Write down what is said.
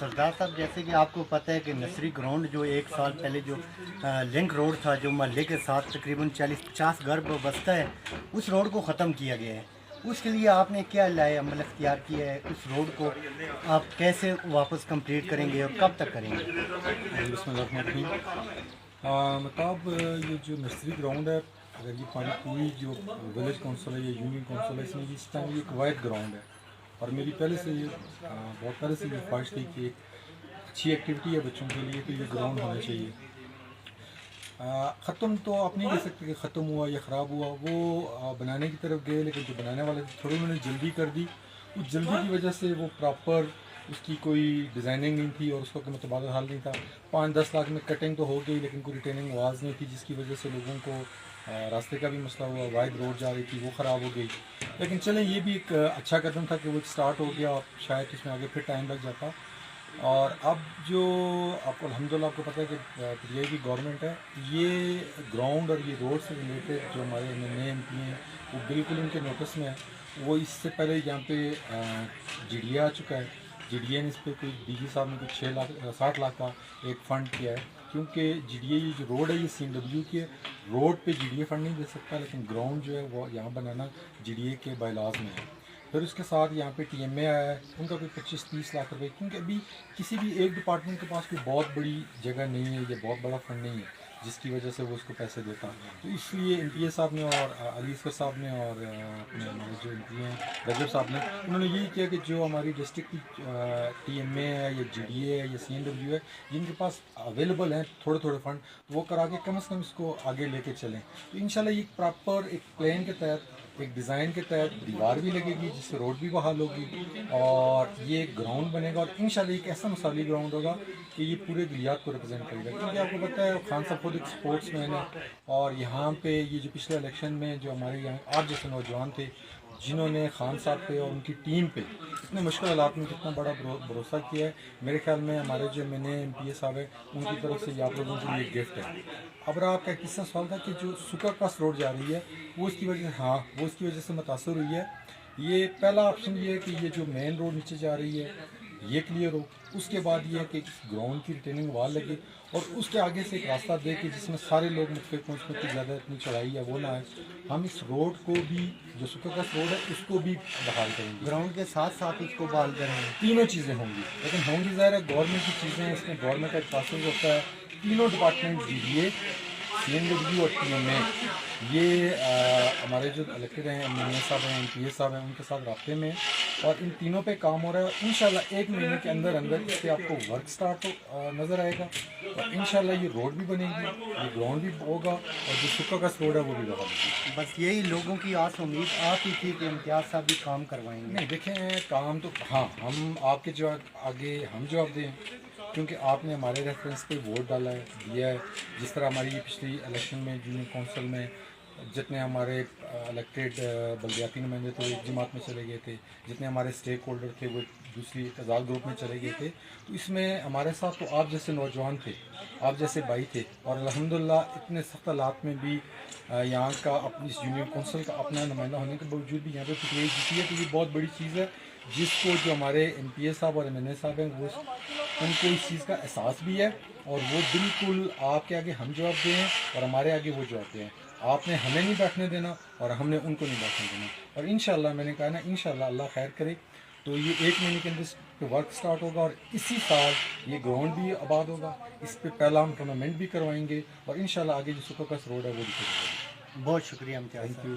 सरदार साहब, जैसे कि आपको पता है कि नर्सरी ग्राउंड जो एक साल पहले जो लिंक रोड था, जो महल्ले के साथ तकरीबन 40-50 घर बसता है, उस रोड को ख़त्म किया गया है। उसके लिए आपने क्या लाए अमल इख्तियार किया है? उस रोड को आप कैसे वापस कंप्लीट करेंगे और कब तक करेंगे? मतलब ये जो नर्सरी ग्राउंड है, अगर ये हमारी पूरी जो विलेज काउंसिल है या यूनियन काउंसिल है, इसमें इस टाइम ये एक वाइड ग्राउंड है। और मेरी पहले से ये बहुत पहले से ये ख्वाहिश थी कि एक अच्छी एक्टिविटी है बच्चों के लिए, तो ये ग्राउंड होना चाहिए। ख़त्म तो आप नहीं कह सकते कि ख़त्म हुआ या ख़राब हुआ, वो बनाने की तरफ गए, लेकिन जो बनाने वाले थोड़ी उन्होंने जल्दी कर दी। उस जल्दी की वजह से वो प्रॉपर उसकी कोई डिज़ाइनिंग नहीं थी और उसका कोई मुतबादल हाल नहीं था। 5-10 लाख में कटिंग तो हो गई, लेकिन कोई रिटेनिंग आवाज़ नहीं थी, जिसकी वजह से लोगों को रास्ते का भी मसला हुआ। वाइड रोड जा रही थी, वो ख़राब हो गई। लेकिन चलें, ये भी एक अच्छा कदम था कि वो स्टार्ट हो गया। शायद इसमें आगे फिर टाइम लग जाता। और अब जो आपको अल्हम्दुलिल्लाह आपको पता है कि पीटीआई की गवर्नमेंट है, ये ग्राउंड और ये रोड से रिलेटेड जो हमारे नए एमपी हैं, वो बिल्कुल उनके नोटिस में है। वो इससे पहले यहाँ पे जीडीए आ चुका है। जीडीए ने इस पर कोई डीजी साहब ने कुछ 60 लाख का एक फ़ंड किया है, क्योंकि जीडीए ये जो रोड है ये सीएमडब्ल्यू की है। रोड पे जीडीए फ़ंड नहीं दे सकता, लेकिन ग्राउंड जो है वो यहाँ बनाना जीडीए के बायलाज में है। फिर उसके साथ यहाँ पे टीएमए आया है, उनका कोई 25-30 लाख रुपए, क्योंकि अभी किसी भी एक डिपार्टमेंट के पास कोई बहुत बड़ी जगह नहीं है या बहुत बड़ा फंड नहीं है जिसकी वजह से वो उसको पैसे देता। तो इसलिए एमपीए साहब ने और अली असगर साहब ने और अपने हमारे जो एमपी हैं रजब साहब ने, उन्होंने यही किया कि जो हमारी डिस्ट्रिक्ट की टीएमए है या जीडीए है या सीएमडब्ल्यू है, जिनके पास अवेलेबल हैं थोड़े थोड़े फंड, वो करा के कम से कम इसको आगे लेके चलें। तो इंशाल्लाह ये प्रॉपर एक प्लान के तहत, एक डिज़ाइन के तहत दीवार भी लगेगी, जिससे रोड भी बहाल होगी और ये ग्राउंड बनेगा। और इंशाल्लाह एक ऐसा मिसाली ग्राउंड होगा कि ये पूरे गलियात को रिप्रेजेंट करेगा। क्योंकि आपको पता है खान साहब खुद एक स्पोर्ट्स मैन है, और यहाँ पे ये जो पिछले इलेक्शन में जो हमारे यहाँ 8 जैसे नौजवान थे, जिन्होंने खान साहब पे और उनकी टीम पे इतने मुश्किल हालात में कितना बड़ा भरोसा किया है, मेरे ख्याल में हमारे जो एमपीए साहब है उनकी तरफ से ये आप लोगों के लिए गिफ्ट है। अब आपका एक किस्सा सवाल था कि जो सुकर क्रॉस रोड जा रही है, वो इसकी वजह से, हाँ, वो इसकी वजह से मुतासर हुई है। ये पहला ऑप्शन ये है कि ये जो मेन रोड नीचे जा रही है ये क्लियर हो। उसके बाद ये है कि ग्राउंड की रिटेनिंग वाल लगे और उसके आगे से एक रास्ता दे कि जिसमें सारे लोग मुतफिक हों, उसमें ज़्यादा इतनी चढ़ाई है वो ना है। हम इस रोड को भी, जो सुपरक्रॉस रोड है, उसको भी बहाल करेंगे। ग्राउंड के साथ साथ इसको बहाल करेंगे। तीनों चीज़ें होंगी, लेकिन होंगी ज़ाहिर है गवर्नमेंट की चीज़ें हैं, इसमें गवर्नमेंट का एक प्रोसेस होता है। तीनों डिपार्टमेंट जीडीए, सीएमडब्ल्यू और टीएमए, ये हमारे जो इलेक्टेड हैं एमएनए साहब हैं, एमपीए साहब हैं, उनके साथ रास्ते में हैं और इन तीनों पे काम हो रहा है। इंशाल्लाह 1 महीने के अंदर अंदर इस पर आपको वर्क स्टार्ट नज़र आएगा और इंशाल्लाह ये रोड भी बनेगी, ये ग्राउंड भी होगा और जो सुक्का का रोड है वो भी बनेगी। बस यही लोगों की आस उम्मीद आप ही थी कि इम्तियाज़ साहब भी काम करवाएंगे। नहीं, देखें, काम तो हाँ, हम आपके जो आगे हम जवाब दें, क्योंकि आपने हमारे रेफरेंस पे वोट डाला है, दिया है। जिस तरह हमारी पिछली इलेक्शन में यूनियन काउंसिल में जितने हमारे इलेक्टेड बलदियाती नुमाइंदे थे एक जमात में चले गए थे, जितने हमारे स्टेक होल्डर थे वो दूसरी आज़ाद ग्रुप में चले गए थे, तो इसमें हमारे साथ तो आप जैसे नौजवान थे, आप जैसे भाई थे और अल्हम्दुलिल्लाह इतने सख्त हालात में भी यहाँ का अपनी इस यूनियन काउंसिल का अपना नुमाइंदा होने के बावजूद भी यहाँ पे पीटीआई जीती है। तो ये बहुत बड़ी चीज़ है, जिसको जो हमारे एमपीए साहब और एमएनए साहब हैं वो उनको इस चीज़ का एहसास भी है और वो बिल्कुल आपके आगे हम जवाब दें और हमारे आगे वो जवाब दें। आपने हमें नहीं बैठने देना और हमने उनको नहीं बैठने देना। और इंशाल्लाह, मैंने कहा ना, इंशाल्लाह अल्लाह खैर करे, तो ये 1 महीने के अंदर वर्क स्टार्ट होगा और इसी साल ये ग्राउंड भी आबाद होगा। इस पर पहला हम टूर्नामेंट भी करवाएंगे और इंशाल्लाह आगे जो सुपरक्रॉस रोड है वो भी करेंगे। बहुत शुक्रिया इम्तियाज़। Thank you.